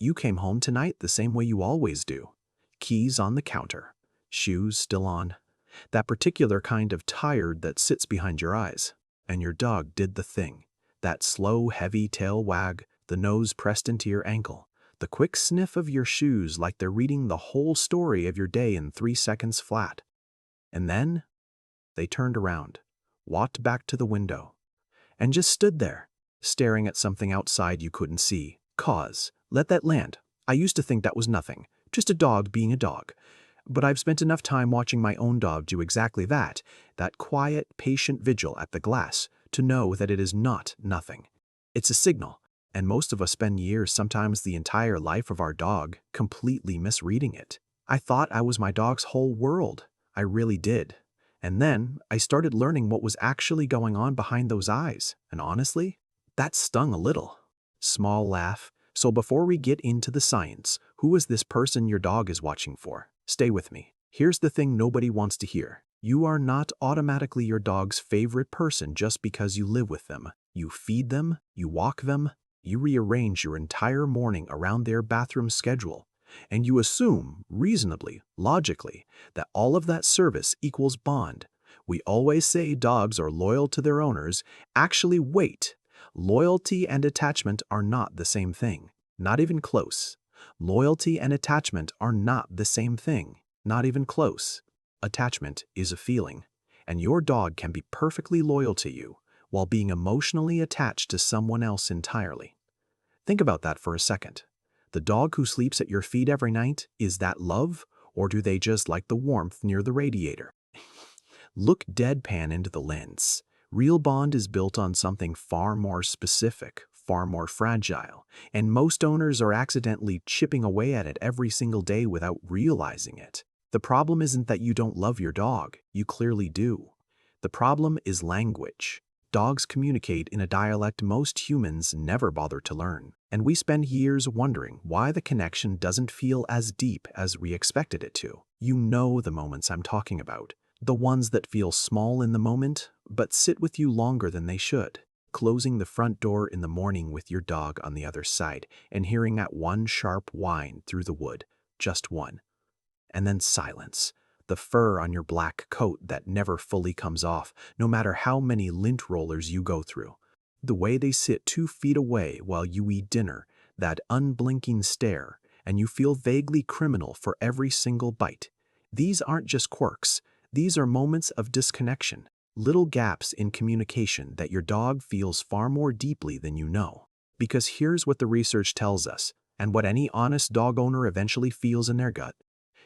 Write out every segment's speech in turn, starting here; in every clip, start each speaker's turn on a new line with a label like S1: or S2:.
S1: You came home tonight the same way you always do. Keys on the counter, shoes still on. That particular kind of tired that sits behind your eyes. And your dog did the thing. That slow, heavy tail wag, the nose pressed into your ankle, the quick sniff of your shoes like they're reading the whole story of your day in 3 seconds flat. And then they turned around, walked back to the window, and just stood there, staring at something outside you couldn't see. Let that land. I used to think that was nothing, just a dog being a dog. But I've spent enough time watching my own dog do exactly that quiet, patient vigil at the glass, to know that it is not nothing. It's a signal, and most of us spend years, sometimes the entire life of our dog, completely misreading it. I thought I was my dog's whole world. I really did. And then I started learning what was actually going on behind those eyes, and honestly, that stung a little. Small laugh. So before we get into the science, who is this person your dog is watching for? Stay with me. Here's the thing nobody wants to hear. You are not automatically your dog's favorite person just because you live with them. You feed them, you walk them, you rearrange your entire morning around their bathroom schedule, and you assume, reasonably, logically, that all of that service equals bond. We always say dogs are loyal to their owners. Actually, wait. Loyalty and attachment are not the same thing. Not even close. Loyalty and attachment are not the same thing. Not even close. Attachment is a feeling, and your dog can be perfectly loyal to you while being emotionally attached to someone else entirely. Think about that for a second. The dog who sleeps at your feet every night, is that love, or do they just like the warmth near the radiator? Look deadpan into the lens. Real bond is built on something far more specific, far more fragile, and most owners are accidentally chipping away at it every single day without realizing it. The problem isn't that you don't love your dog. You clearly do. The problem is language. Dogs communicate in a dialect most humans never bother to learn, and we spend years wondering why the connection doesn't feel as deep as we expected it to. You know the moments I'm talking about. The ones that feel small in the moment, but sit with you longer than they should. Closing the front door in the morning with your dog on the other side and hearing that one sharp whine through the wood, just one. And then silence. The fur on your black coat that never fully comes off, no matter how many lint rollers you go through. The way they sit 2 feet away while you eat dinner, that unblinking stare, and you feel vaguely criminal for every single bite. These aren't just quirks. These are moments of disconnection, little gaps in communication that your dog feels far more deeply than you know. Because here's what the research tells us, and what any honest dog owner eventually feels in their gut.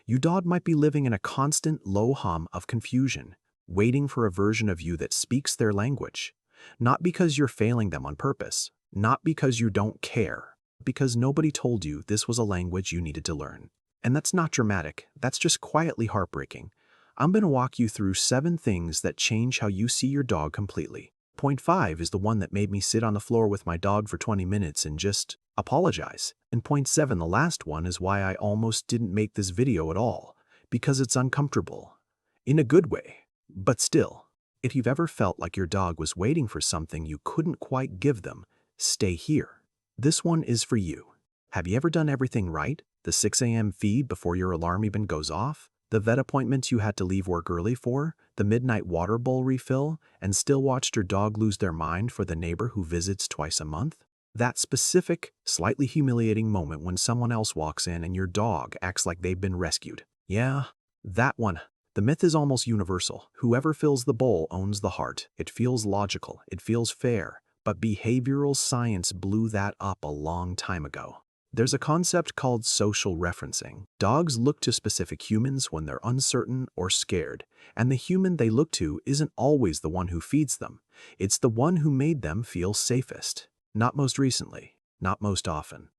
S1: Your dog might be living in a constant low hum of confusion, waiting for a version of you that speaks their language. Not because you're failing them on purpose, not because you don't care, because nobody told you this was a language you needed to learn. And that's not dramatic, that's just quietly heartbreaking. I'm going to walk you through 7 things that change how you see your dog completely. Point 5 is the one that made me sit on the floor with my dog for 20 minutes and just apologize. And point 7, the last one, is why I almost didn't make this video at all, because it's uncomfortable. In a good way, but still. If you've ever felt like your dog was waiting for something you couldn't quite give them, stay here. This one is for you. Have you ever done everything right? The 6 a.m. feed before your alarm even goes off? The vet appointments you had to leave work early for, the midnight water bowl refill, and still watched your dog lose their mind for the neighbor who visits twice a month? That specific, slightly humiliating moment when someone else walks in and your dog acts like they've been rescued. Yeah, that one. The myth is almost universal. Whoever fills the bowl owns the heart. It feels logical, it feels fair, but behavioral science blew that up a long time ago. There's a concept called social referencing. Dogs look to specific humans when they're uncertain or scared, and the human they look to isn't always the one who feeds them. It's the one who made them feel safest. Not most recently, not most often.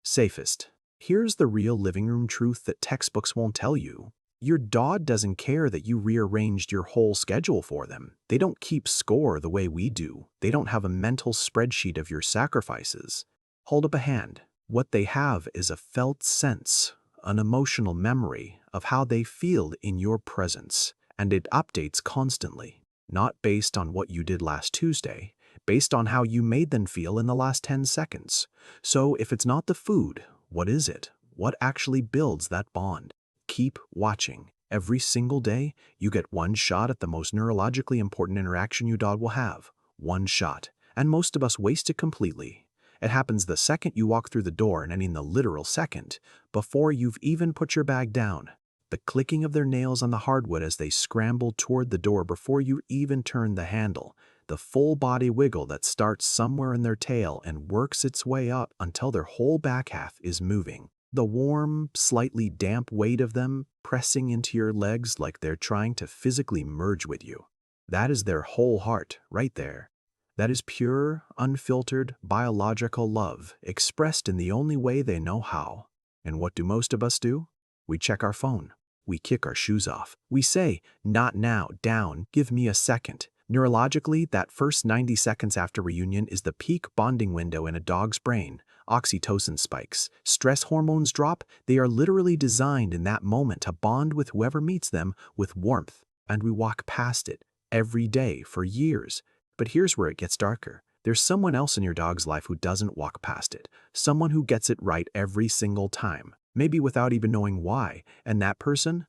S1: Safest. Here's the real living room truth that textbooks won't tell you. Your dog doesn't care that you rearranged your whole schedule for them. They don't keep score the way we do. They don't have a mental spreadsheet of your sacrifices. Hold up a hand. What they have is a felt sense, an emotional memory of how they feel in your presence, and it updates constantly, not based on what you did last Tuesday, based on how you made them feel in the last 10 seconds. So if it's not the food, What is it? What actually builds that bond? Keep watching. Every single day, you get one shot at the most neurologically important interaction your dog will have. One shot. And most of us waste it completely. It happens the second you walk through the door, and I mean the literal second, before you've even put your bag down. The clicking of their nails on the hardwood as they scramble toward the door before you even turn the handle. The full body wiggle that starts somewhere in their tail and works its way up until their whole back half is moving. The warm, slightly damp weight of them pressing into your legs like they're trying to physically merge with you. That is their whole heart right there. That is pure, unfiltered, biological love expressed in the only way they know how. And what do most of us do? We check our phone. We kick our shoes off. We say, "Not now, down, give me a second." Neurologically, that first 90 seconds after reunion is the peak bonding window in a dog's brain. Oxytocin spikes. Stress hormones drop. They are literally designed in that moment to bond with whoever meets them with warmth. And we walk past it every day for years. But here's where it gets darker. There's someone else in your dog's life who doesn't walk past it. Someone who gets it right every single time, maybe without even knowing why. And that person,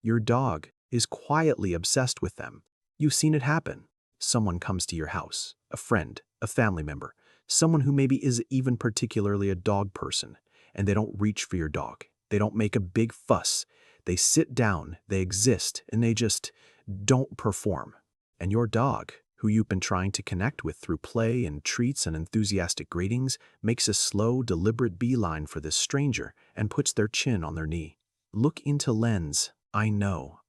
S1: your dog, is quietly obsessed with them. You've seen it happen. Someone comes to your house, a friend, a family member, someone who maybe is even particularly a dog person, and they don't reach for your dog. They don't make a big fuss. They sit down, they exist, and they just don't perform. And your dog, who you've been trying to connect with through play and treats and enthusiastic greetings, makes a slow, deliberate beeline for this stranger and puts their chin on their knee. Look into lens. I know.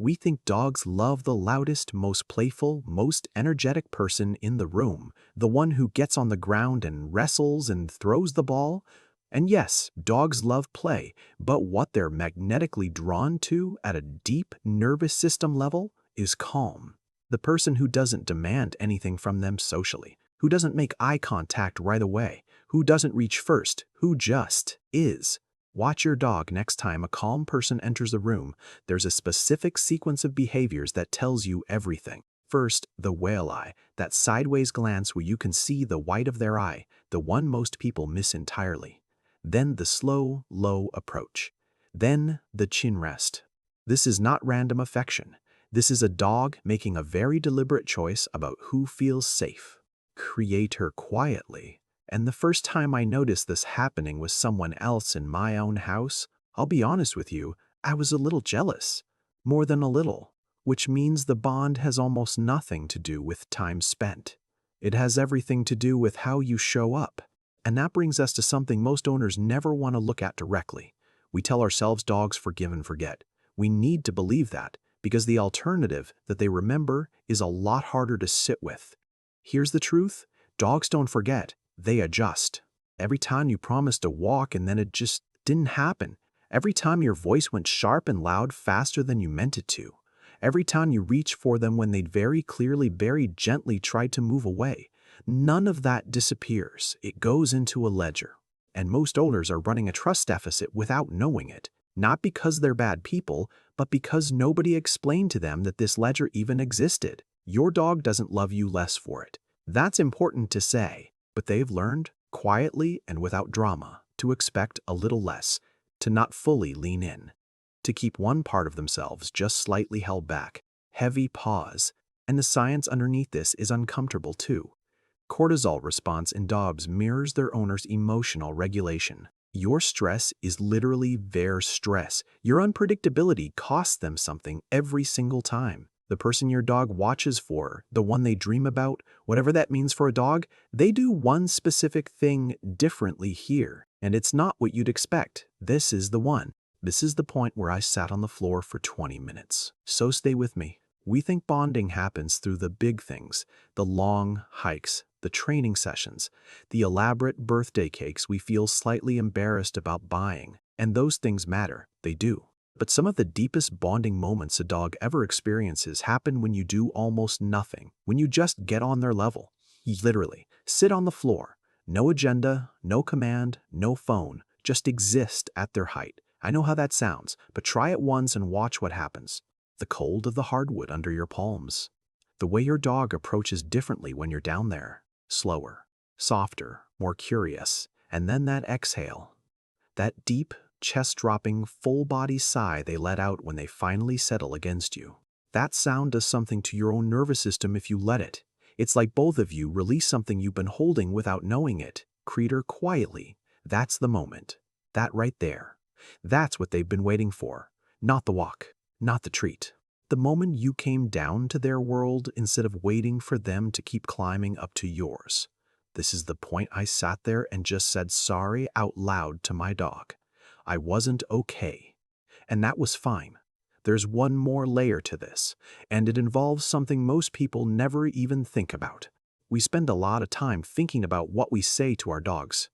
S1: We think dogs love the loudest, most playful, most energetic person in the room, the one who gets on the ground and wrestles and throws the ball. And yes, dogs love play, but what they're magnetically drawn to at a deep nervous system level is calm. The person who doesn't demand anything from them socially, who doesn't make eye contact right away, who doesn't reach first, who just is. Watch your dog next time a calm person enters the room. There's a specific sequence of behaviors that tells you everything. First, the whale eye, that sideways glance where you can see the white of their eye, the one most people miss entirely. Then the slow, low approach. Then the chin rest. This is not random affection. This is a dog making a very deliberate choice about who feels safe. Create her quietly. And the first time I noticed this happening with someone else in my own house, I'll be honest with you, I was a little jealous. More than a little. Which means the bond has almost nothing to do with time spent. It has everything to do with how you show up. And that brings us to something most owners never want to look at directly. We tell ourselves dogs forgive and forget. We need to believe that, because the alternative that they remember is a lot harder to sit with. Here's the truth. Dogs don't forget. They adjust. Every time you promised a walk and then it just didn't happen. Every time your voice went sharp and loud faster than you meant it to. Every time you reached for them when they'd very clearly, very gently tried to move away. None of that disappears. It goes into a ledger. And most owners are running a trust deficit without knowing it. Not because they're bad people, but because nobody explained to them that this ledger even existed. Your dog doesn't love you less for it. That's important to say. But they've learned, quietly and without drama, to expect a little less, to not fully lean in, to keep one part of themselves just slightly held back, heavy pause, and the science underneath this is uncomfortable too. Cortisol response in dogs mirrors their owner's emotional regulation. Your stress is literally their stress. Your unpredictability costs them something every single time. The person your dog watches for, the one they dream about, whatever that means for a dog, they do one specific thing differently here. And it's not what you'd expect. This is the one. This is the point where I sat on the floor for 20 minutes. So stay with me. We think bonding happens through the big things, the long hikes, the training sessions, the elaborate birthday cakes we feel slightly embarrassed about buying. And those things matter. They do. But some of the deepest bonding moments a dog ever experiences happen when you do almost nothing, when you just get on their level. Literally, sit on the floor. No agenda, no command, no phone, just exist at their height. I know how that sounds, but try it once and watch what happens. The cold of the hardwood under your palms. The way your dog approaches differently when you're down there. Slower, softer, more curious. And then that exhale, that deep, chest-dropping, full-body sigh they let out when they finally settle against you. That sound does something to your own nervous system if you let it. It's like both of you release something you've been holding without knowing it. Creator quietly. That's the moment. That right there. That's what they've been waiting for. Not the walk, not the treat. The moment you came down to their world instead of waiting for them to keep climbing up to yours. This is the point I sat there and just said sorry out loud to my dog. I wasn't okay. And that was fine. There's one more layer to this, and it involves something most people never even think about. We spend a lot of time thinking about what we say to our dogs.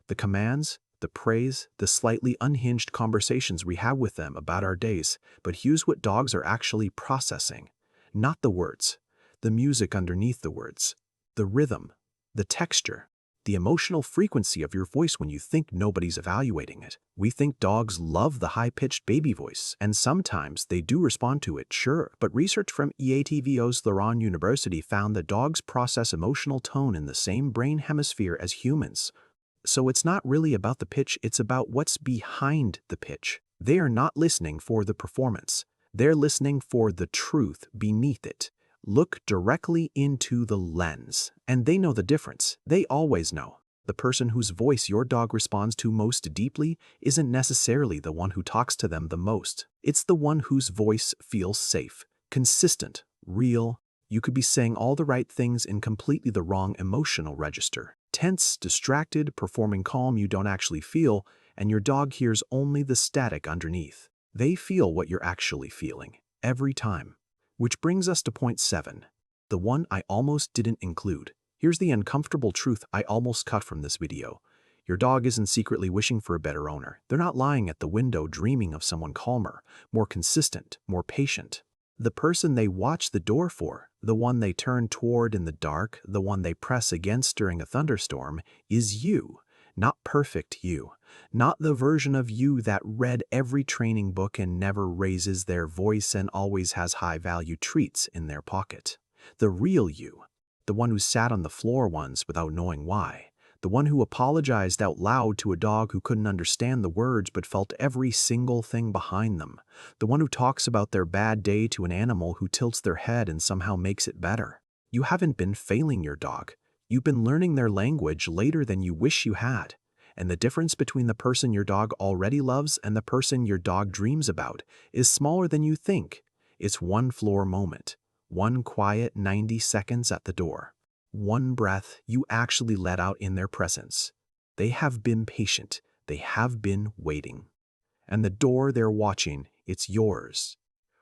S1: The commands, the praise, the slightly unhinged conversations we have with them about our days, but here's what dogs are actually processing. Not the words, the music underneath the words, the rhythm, the texture, the emotional frequency of your voice when you think nobody's evaluating it. We think dogs love the high-pitched baby voice, and sometimes they do respond to it, sure, but research from EATVO's Lausanne University found that dogs process emotional tone in the same brain hemisphere as humans. So it's not really about the pitch, it's about what's behind the pitch. They are not listening for the performance. They're listening for the truth beneath it. Look directly into the lens, and they know the difference. They always know. The person whose voice your dog responds to most deeply isn't necessarily the one who talks to them the most. It's the one whose voice feels safe, consistent, real. You could be saying all the right things in completely the wrong emotional register. Tense, distracted, performing calm you don't actually feel, and your dog hears only the static underneath. They feel what you're actually feeling, every time. Which brings us to point 7, the one I almost didn't include. Here's the uncomfortable truth I almost cut from this video. Your dog isn't secretly wishing for a better owner. They're not lying at the window dreaming of someone calmer, more consistent, more patient. The person they watch the door for, the one they turn toward in the dark, the one they press against during a thunderstorm, is you. Not perfect you. Not the version of you that read every training book and never raises their voice and always has high-value treats in their pocket. The real you. The one who sat on the floor once without knowing why. The one who apologized out loud to a dog who couldn't understand the words but felt every single thing behind them. The one who talks about their bad day to an animal who tilts their head and somehow makes it better. You haven't been failing your dog. You've been learning their language later than you wish you had. And the difference between the person your dog already loves and the person your dog dreams about is smaller than you think. It's one floor moment, one quiet 90 seconds at the door, one breath you actually let out in their presence. They have been patient. They have been waiting. And the door they're watching, it's yours.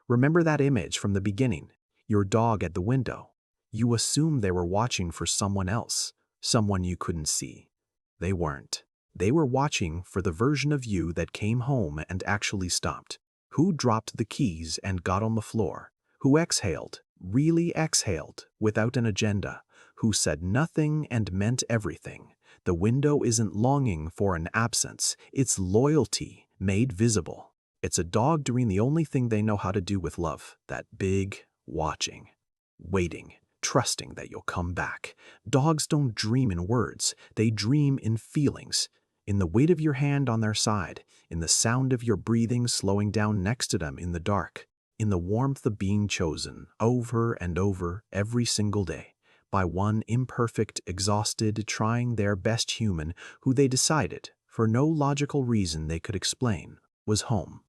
S1: Remember that image from the beginning, your dog at the window. You assumed they were watching for someone else, someone you couldn't see. They weren't. They were watching for the version of you that came home and actually stopped. Who dropped the keys and got on the floor? Who exhaled, really exhaled, without an agenda? Who said nothing and meant everything? The window isn't longing for an absence. It's loyalty made visible. It's a dog doing the only thing they know how to do with love, that big watching, waiting, trusting that you'll come back. Dogs don't dream in words. They dream in feelings. In the weight of your hand on their side, in the sound of your breathing slowing down next to them in the dark, in the warmth of being chosen over and over every single day by one imperfect, exhausted, trying their best human who they decided, for no logical reason they could explain, was home.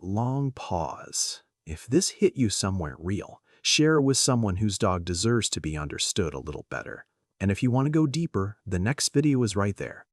S1: Long pause. If this hit you somewhere real, share it with someone whose dog deserves to be understood a little better. And if you want to go deeper, the next video is right there.